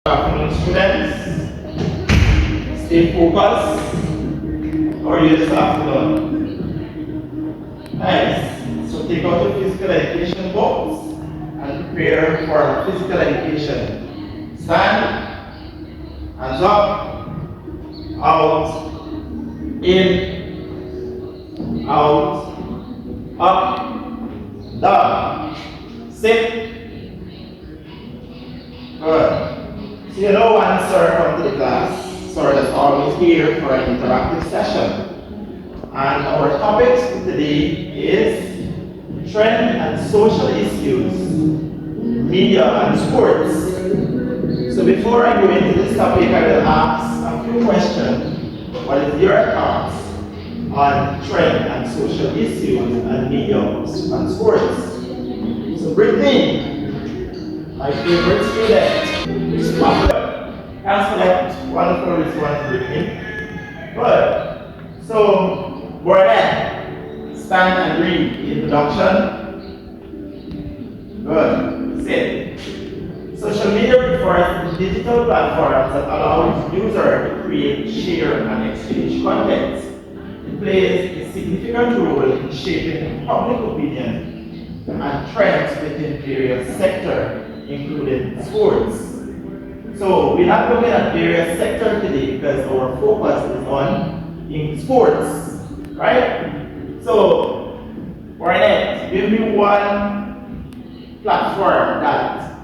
Good afternoon, students. Stay focused. How are you this afternoon? Nice. So take out your physical education books and prepare for physical education. Stand, hands up, out, in, out, up, down. Sit. Good. So you know when sir come to the class, sir is always here for an interactive session. And our topic today is trend and social issues, media and sports. So before I go into this topic, I will ask a few questions. What is your thoughts on trend and social issues and media and sports? So Brittany, my favorite student. Thanks for that wonderful response, Brittany. Good. So, Bernard, stand and read the introduction. Good. Sit. Social media refers to digital platforms that allow its users to create, share, and exchange content. It plays a significant role in shaping public opinion and trends within various sectors, including sports. So we're not looking at various sectors today because our focus is on in sports, right? So, Barnett, give me one platform that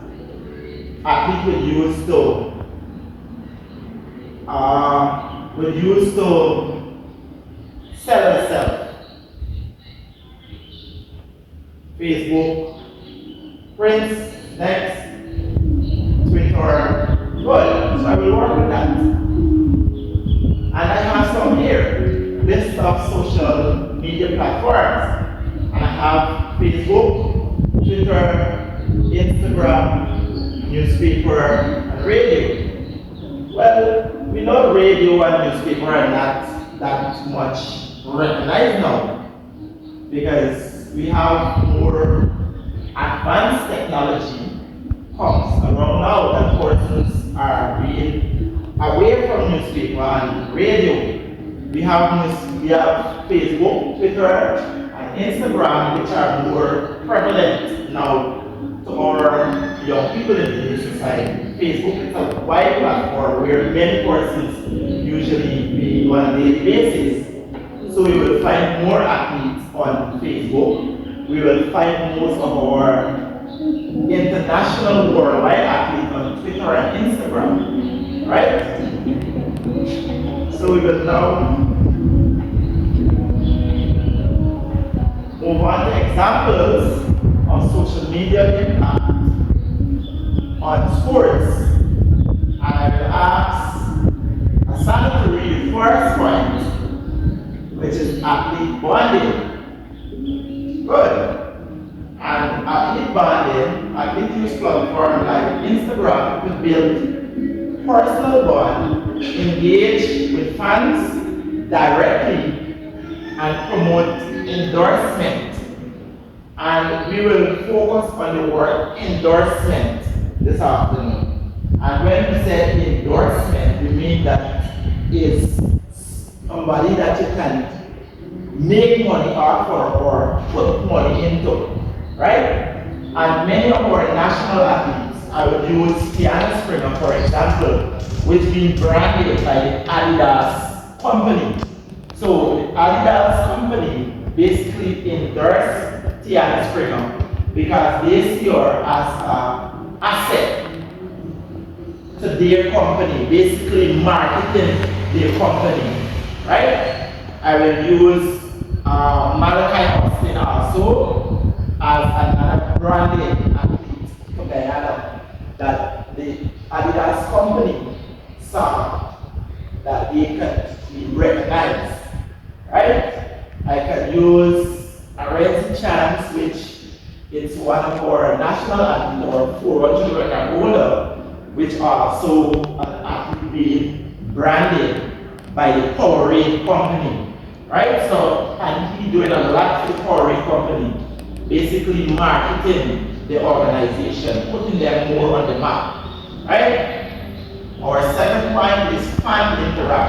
athlete would use to sell themselves. Facebook, Prince, next, Twitter. Good. So I will work with that. And I have some here, list of social media platforms. And I have Facebook, Twitter, Instagram, newspaper, and radio. Well, we know radio and newspaper are not that much recognized now because we have more advanced technology comes around now that persons are being away from newspaper and radio. We have Facebook, Twitter, and Instagram, which are more prevalent now to our young people in the new society. Facebook is a wide platform where many persons usually be on a daily basis. So we will find more athletes on Facebook. We will find most of our international worldwide athletes on Twitter and Instagram, right? So we will now move on to examples of social media impact on sports. And I will ask Asana to read the first point, which is athlete bonding. Good. And athlete bonding, athlete use platforms like Instagram to build personal bond, engage with fans directly, and promote endorsement. And we will focus on the word endorsement this afternoon. And when we say endorsement, we mean that it's somebody that you can make money off or put money into, right? And many of our national athletes, I would use Tiana Springer for example, which being branded by the Adidas company. So the Adidas company basically endorsed Tiana Springer because they see her as an asset to their company, basically marketing their company, right? I will use Malachi Austin also as another branded athlete to Guyana that the Adidas company saw that they could be recognized, right? I could use Arenzi Chance, which is one of our national athletes, or 400 record holder, which also an athlete being branded by the Powerade company, right? So, and he doing a lot for the Powerade company, basically marketing the organization, putting them more on the map, right?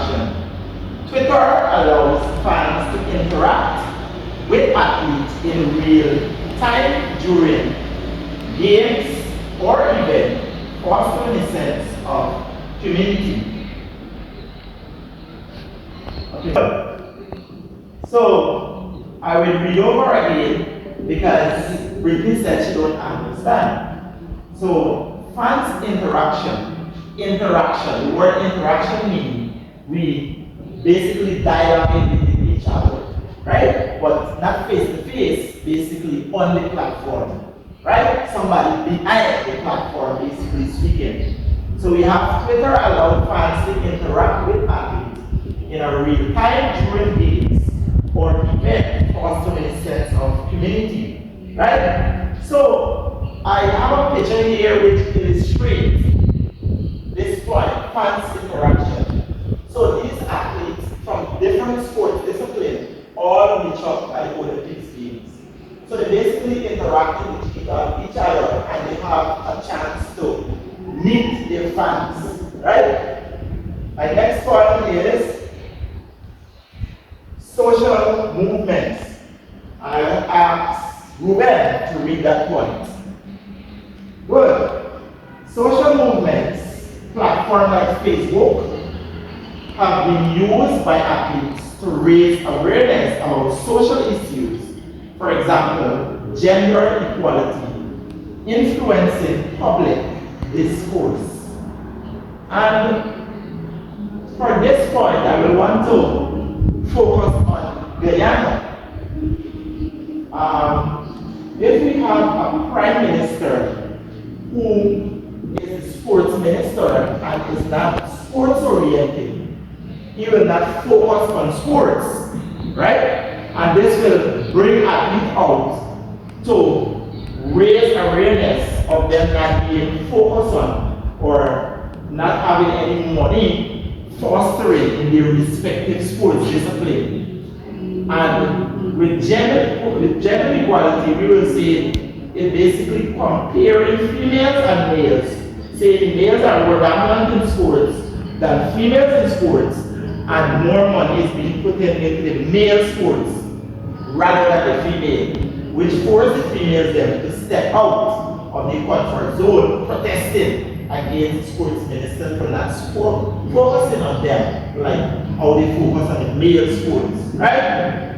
interaction. Twitter allows fans to interact with athletes in real time during games or events, fostering a sense of community. Okay. So I will read over again because Brittany said she don't understand. So fans interaction. The word interaction means we basically dialogue with each other, right? But not face to face, basically on the platform, right? Somebody behind the platform basically speaking. So we have Twitter allow fans to interact with athletes in a real time during games or event, fostering a sense of community, right? So I have a picture here which illustrates this point, fans interaction. So these athletes from different sports disciplines all reach up at the Olympics Games. So they basically interact with each other and they have a chance to meet their fans, right? My next point is social movements. I will ask Ruben to read that point. Good. Social movements, platforms like Facebook, have been used by athletes to raise awareness about social issues. For example, gender equality, influencing public discourse. And for this point, I will want to focus on Guyana. If we have a prime minister who is a sports minister and is not sports oriented, he will not focus on sports, right? And this will bring athletes out to raise awareness of them not being focused on or not having any money fostering in their respective sports discipline. And with gender equality, we will see it basically comparing females and males, saying males are more dominant in sports than females in sports, and more money is being put into the male sports rather than the female, which forces the females then to step out of the comfort zone, protesting against sports ministers for not focusing on them like how they focus on the male sports, right?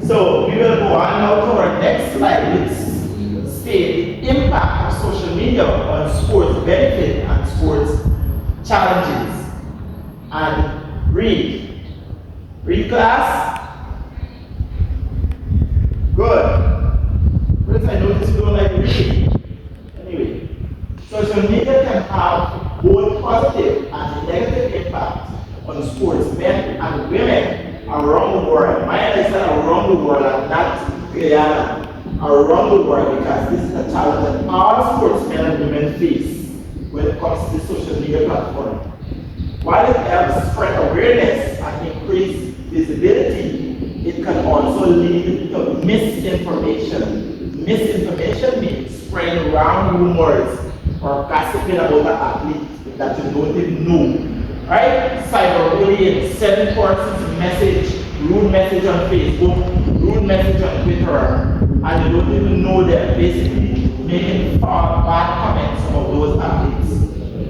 So we will go on now to our next slide, which states the impact of social media on sports benefit and sports challenges. And read. Read, class. Good. Friends, I notice you don't like reading. Anyway, social media can have both positive and negative impact on sports men and women around the world. My I said around the world and not Guyana. Around the world, because this is a challenge that all sportsmen and women face when it comes to the social media platform. While it helps spread awareness and increase visibility, it can also lead to misinformation. Misinformation means spreading wrong rumors or gossiping about the athlete that you don't even know. Right? Cyberbullying, sending persons message, rude message on Facebook, rude message on Twitter, and you don't even know them, basically making bad comments about those athletes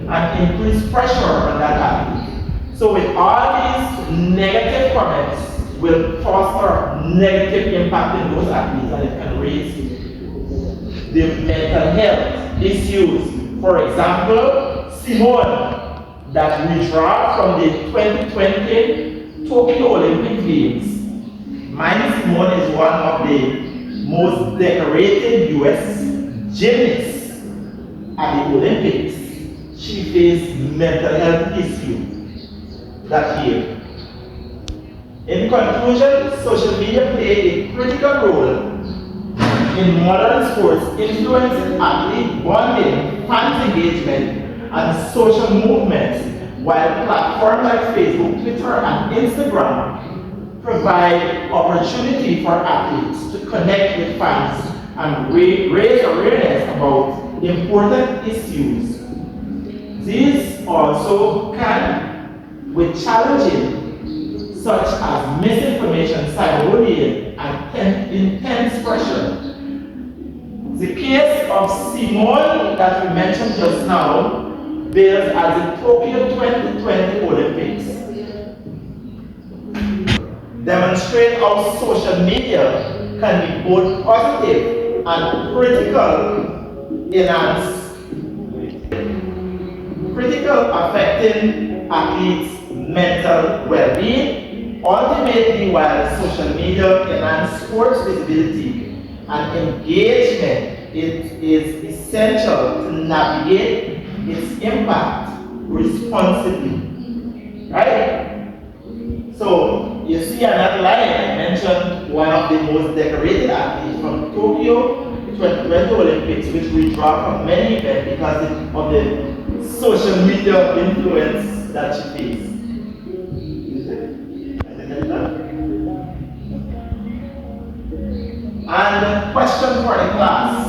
and increase pressure on that athlete. So with all these negative comments will foster negative impact in those athletes, and it can raise the mental health issues. For example, Simone, that withdraw from the 2020 Tokyo Olympic Games. Mine Simone is one of the most decorated US gymnasts at the Olympics. She faced mental health issues that year. In conclusion, social media played a critical role in modern sports, influencing athlete bonding, fans engagement, and social movements, while platforms like Facebook, Twitter, and Instagram provide opportunity for athletes to connect with fans and raise awareness about important issues. These also can with challenges such as misinformation, cyberbullying, and intense pressure. The case of Simone that we mentioned just now bears as the Tokyo 2020 Olympics demonstrate how social media can be both positive and critical affecting athletes' mental well-being. Ultimately, while social media enhances sports visibility and engagement, it is essential to navigate its impact responsibly. Right? So, you see another line, I mentioned one of the most decorated athletes from Tokyo 2020 Olympics, which we draw from many events because of the social media influence that she faced. And question for the class.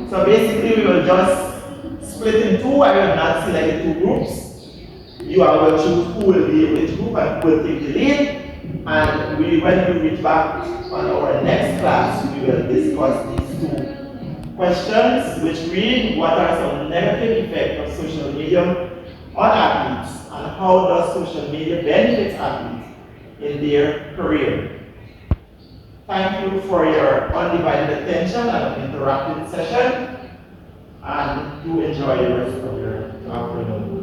So basically we will just split in two. I will not select the two groups. You are going to choose who will be in which group and who will take the lead. And when we reach back on our next class, we will discuss these two questions, which read, what are some negative effects of social media on athletes, and how does social media benefit athletes in their career? Thank you for your undivided attention and an interactive session, and do enjoy the rest of your afternoon.